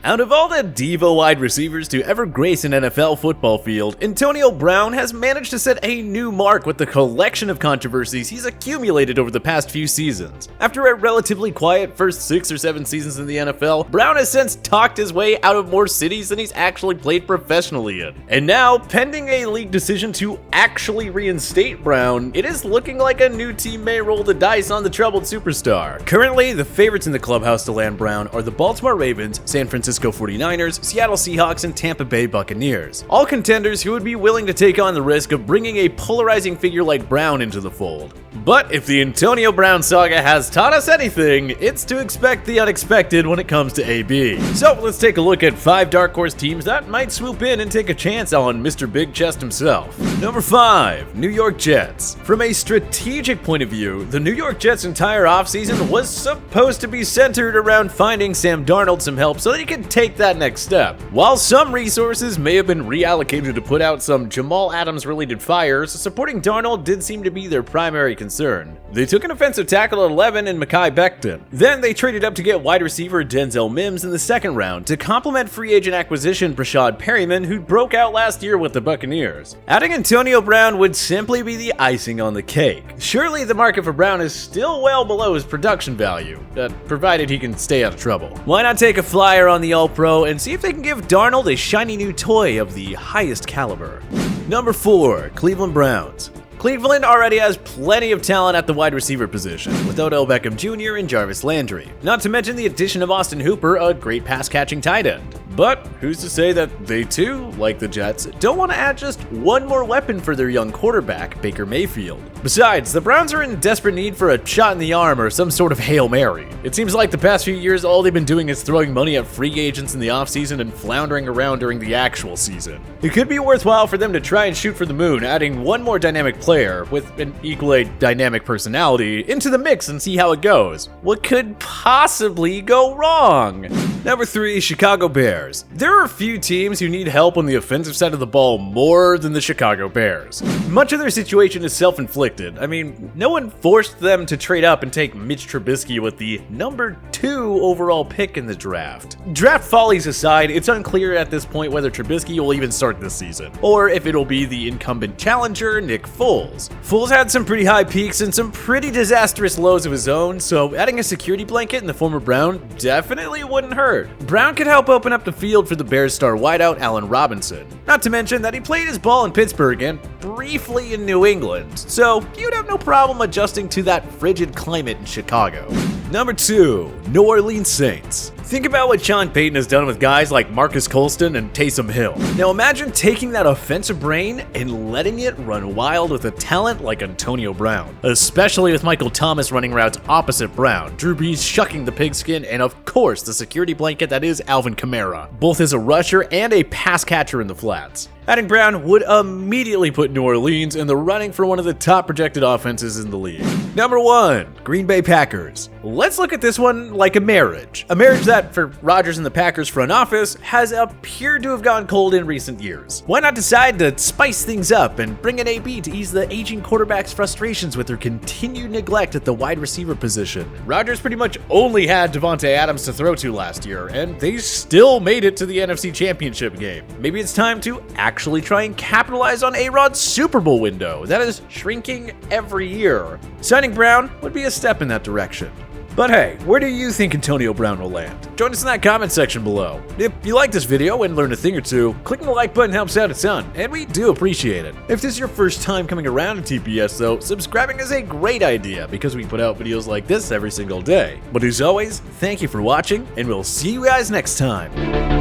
Out of all the diva wide receivers to ever grace an NFL football field, Antonio Brown has managed to set a new mark with the collection of controversies he's accumulated over the past few seasons. After a relatively quiet first 6 or 7 seasons in the NFL, Brown has since talked his way out of more cities than he's actually played professionally in. And now, pending a league decision to actually reinstate Brown, it is looking like a new team may roll the dice on the troubled superstar. Currently, the favorites in the clubhouse to land Brown are the Baltimore Ravens, San Francisco 49ers, Seattle Seahawks, and Tampa Bay Buccaneers. All contenders who would be willing to take on the risk of bringing a polarizing figure like Brown into the fold. But if the Antonio Brown saga has taught us anything, it's to expect the unexpected when it comes to AB. So let's take a look at 5 dark horse teams that might swoop in and take a chance on Mr. Big Chest himself. Number 5, New York Jets. From a strategic point of view, the New York Jets' entire offseason was supposed to be centered around finding Sam Darnold some help so that he could take that next step. While some resources may have been reallocated to put out some Jamal Adams related fires, supporting Darnold did seem to be their primary concern. They took an offensive tackle at 11 in Mekhi Becton. Then they traded up to get wide receiver Denzel Mims in the second round to complement free agent acquisition Brashad Perryman, who broke out last year with the Buccaneers. Adding Antonio Brown would simply be the icing on the cake. Surely the market for Brown is still well below his production value, provided he can stay out of trouble. Why not take a flyer on the All-Pro and see if they can give Darnold a shiny new toy of the highest caliber? Number 4, Cleveland Browns. Cleveland already has plenty of talent at the wide receiver position, with Odell Beckham Jr. and Jarvis Landry. Not to mention the addition of Austin Hooper, a great pass-catching tight end. But who's to say that they too, like the Jets, don't want to add just one more weapon for their young quarterback, Baker Mayfield? Besides, the Browns are in desperate need for a shot in the arm or some sort of Hail Mary. It seems like the past few years all they've been doing is throwing money at free agents in the offseason and floundering around during the actual season. It could be worthwhile for them to try and shoot for the moon, adding one more dynamic player with an equally dynamic personality into the mix and see how it goes. What could possibly go wrong? Number 3, Chicago Bears. There are a few teams who need help on the offensive side of the ball more than the Chicago Bears. Much of their situation is self-inflicted. I mean, no one forced them to trade up and take Mitch Trubisky with the number 2 overall pick in the draft. Draft follies aside, it's unclear at this point whether Trubisky will even start this season, or if it'll be the incumbent challenger, Nick Foles. Foles had some pretty high peaks and some pretty disastrous lows of his own, so adding a security blanket in the former Brown definitely wouldn't hurt. Brown could help open up the field for the Bears star wideout Allen Robinson. Not to mention that he played his ball in Pittsburgh and briefly in New England, so you'd have no problem adjusting to that frigid climate in Chicago. Number 2, New Orleans Saints. Think about what Sean Payton has done with guys like Marcus Colston and Taysom Hill. Now imagine taking that offensive brain and letting it run wild with a talent like Antonio Brown, especially with Michael Thomas running routes opposite Brown, Drew Brees shucking the pigskin, and of course the security blanket that is Alvin Kamara, both as a rusher and a pass catcher in the flats. Adding Brown would immediately put New Orleans in the running for one of the top projected offenses in the league. Number 1, Green Bay Packers. Let's look at this one like a marriage. A marriage that, for Rodgers and the Packers front office, has appeared to have gone cold in recent years. Why not decide to spice things up and bring in AB to ease the aging quarterback's frustrations with their continued neglect at the wide receiver position? Rodgers pretty much only had Devontae Adams to throw to last year, and they still made it to the NFC Championship game. Maybe it's time to actually try and capitalize on A-Rod's Super Bowl window that is shrinking every year. Signing Brown would be a step in that direction. But hey, where do you think Antonio Brown will land? Join us in that comment section below. If you like this video and learned a thing or two, clicking the like button helps out a ton, and we do appreciate it. If this is your first time coming around to TPS though, subscribing is a great idea because we put out videos like this every single day. But as always, thank you for watching, and we'll see you guys next time.